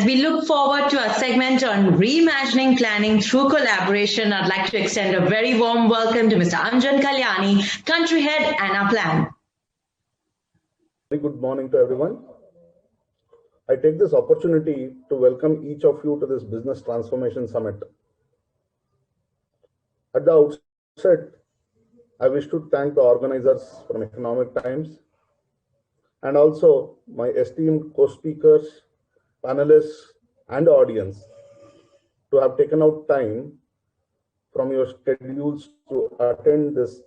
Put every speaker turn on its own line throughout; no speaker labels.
As we look forward to our segment on reimagining planning through collaboration, I'd like to extend a very warm welcome to Mr. Anjan Kalyani, Country Head, Anaplan.
Very good morning to everyone. I take this opportunity to welcome each of you to this Business Transformation Summit. At the outset, I wish to thank the organizers from Economic Times and also my esteemed co-speakers, panelists, and audience to have taken out time from your schedules to attend this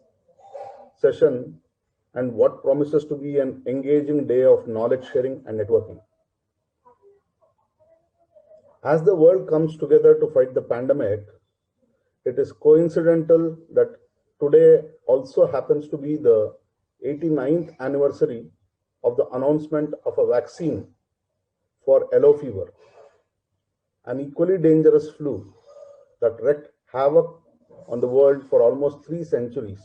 session and what promises to be an engaging day of knowledge sharing and networking. As the world comes together to fight the pandemic, it is coincidental that today also happens to be the 89th anniversary of the announcement of a vaccine for yellow fever, an equally dangerous flu that wreaked havoc on the world for almost 3 centuries.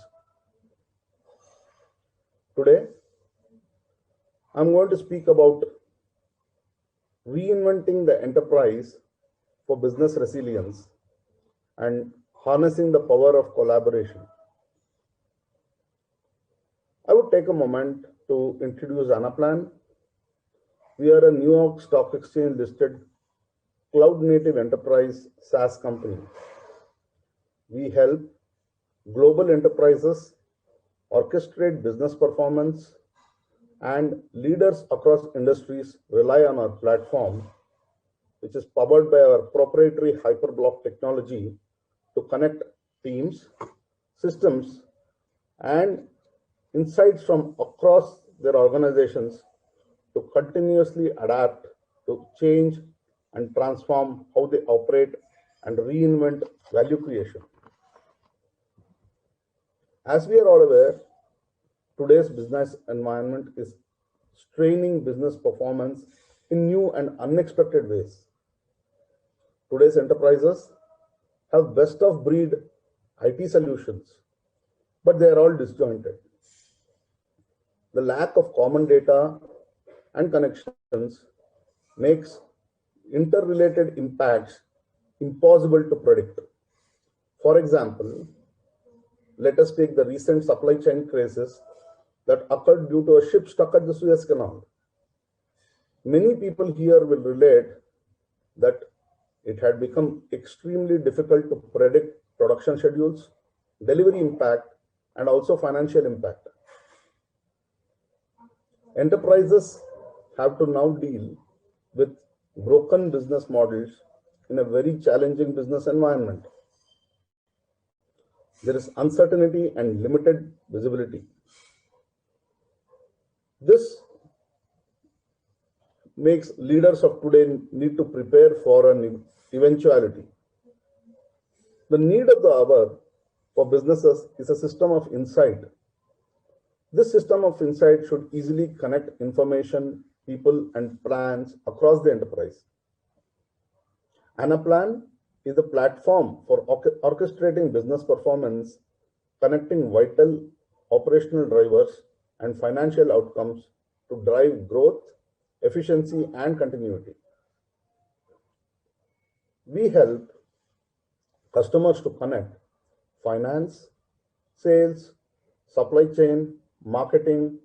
Today, I'm going to speak about reinventing the enterprise for business resilience and harnessing the power of collaboration. I would take a moment to introduce Anaplan. We are a New York Stock Exchange listed cloud-native enterprise SaaS company. We help global enterprises orchestrate business performance, and leaders across industries rely on our platform, which is powered by our proprietary Hyperblock technology to connect teams, systems, and insights from across their organizations to continuously adapt to change and transform how they operate and reinvent value creation. As we are all aware, today's business environment is straining business performance in new and unexpected ways. Today's enterprises have best of breed IT solutions, but they are all disjointed. The lack of common data and connections makes interrelated impacts impossible to predict. For example, let us take the recent supply chain crisis that occurred due to a ship stuck at the Suez Canal. Many people here will relate that it had become extremely difficult to predict production schedules, delivery impact, and also financial impact. Enterprises have to now deal with broken business models in a very challenging business environment. There is uncertainty and limited visibility. This makes leaders of today need to prepare for an eventuality. The need of the hour for businesses is a system of insight. This system of insight should easily connect information, people, and plans across the enterprise. Anaplan is the platform for orchestrating business performance, connecting vital operational drivers and financial outcomes to drive growth, efficiency, and continuity. We help customers to connect finance, sales, supply chain, marketing,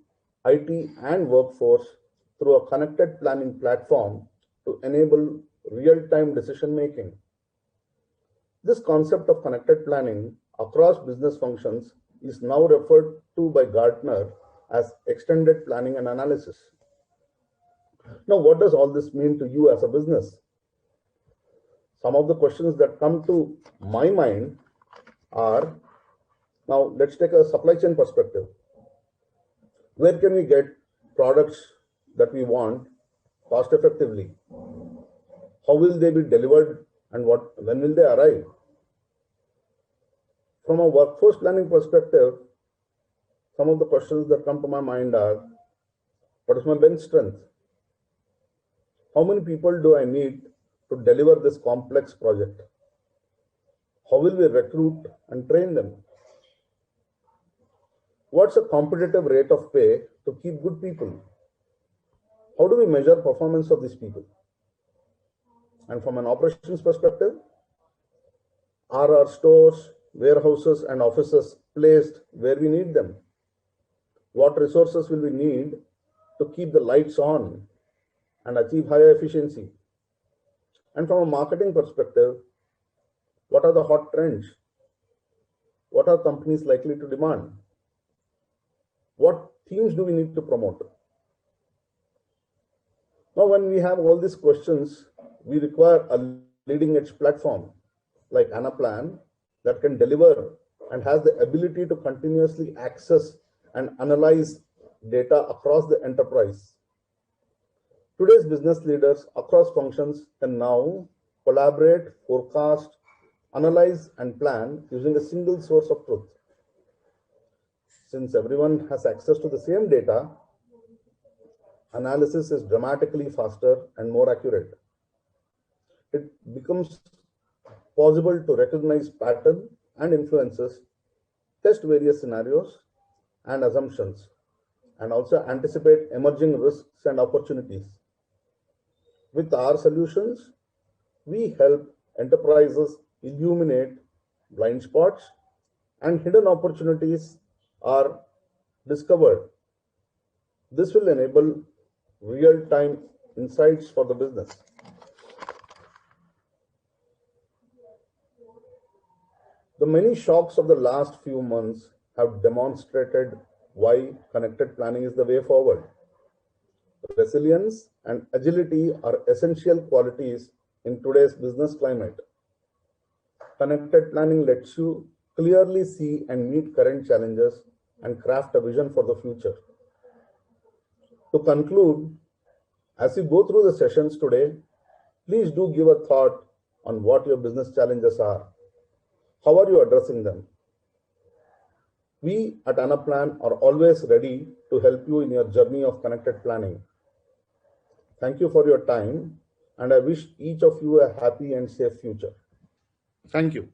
IT, and workforce through a connected planning platform to enable real-time decision making. This concept of connected planning across business functions is now referred to by Gartner as extended planning and analysis. Now, what does all this mean to you as a business? Some of the questions that come to my mind are, now let's take a supply chain perspective. Where can we get products that we want cost effectively? How will they be delivered and when will they arrive? From a workforce planning perspective, some of the questions that come to my mind are, what is my bench strength? How many people do I need to deliver this complex project? How will we recruit and train them? What's a competitive rate of pay to keep good people? How do we measure performance of these people? And from an operations perspective, are our stores, warehouses, and offices placed where we need them? What resources will we need to keep the lights on and achieve higher efficiency? And from a marketing perspective, what are the hot trends? What are companies likely to demand? What themes do we need to promote? Now, when we have all these questions, we require a leading edge platform like Anaplan that can deliver and has the ability to continuously access and analyze data across the enterprise. Today's business leaders across functions can now collaborate, forecast, analyze, and plan using a single source of truth. Since everyone has access to the same data, analysis is dramatically faster and more accurate. It becomes possible to recognize pattern and influences, test various scenarios and assumptions, and also anticipate emerging risks and opportunities. With our solutions, we help enterprises illuminate blind spots and hidden opportunities are discovered. This will enable real-time insights for the business. The many shocks of the last few months have demonstrated why connected planning is the way forward. Resilience and agility are essential qualities in today's business climate. Connected planning lets you clearly see and meet current challenges and craft a vision for the future. To conclude, as you go through the sessions today, please do give a thought on what your business challenges are. How are you addressing them? We at Anaplan are always ready to help you in your journey of connected planning. Thank you for your time, and I wish each of you a happy and safe future. Thank you.